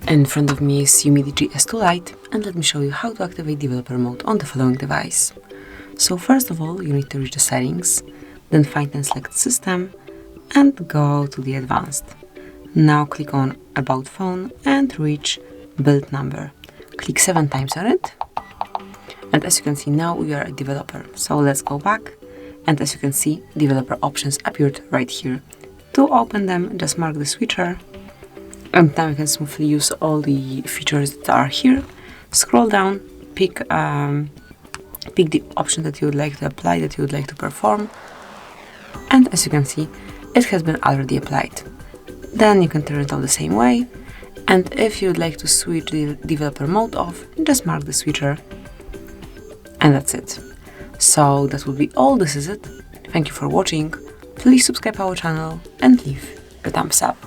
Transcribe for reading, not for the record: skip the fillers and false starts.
In front of me is UMIDIGI S2 Lite, and let me show you how to activate developer mode on the following device. So first of all, you need to reach the settings, then find and select system, and go to the advanced. Now click on about phone and reach build number. Click 7 times on it, and as you can see now we are a developer. So let's go back, and as you can see developer options appeared right here. To open them, just mark the switcher. And now you can smoothly use all the features that are here. Scroll down, pick the option that you would like to apply, that you would like to perform. And as you can see, it has been already applied. Then you can turn it on the same way. And if you would like to switch the developer mode off, just mark the switcher. And that's it. So that will be all. This is it. Thank you for watching. Please subscribe our channel and leave a thumbs up.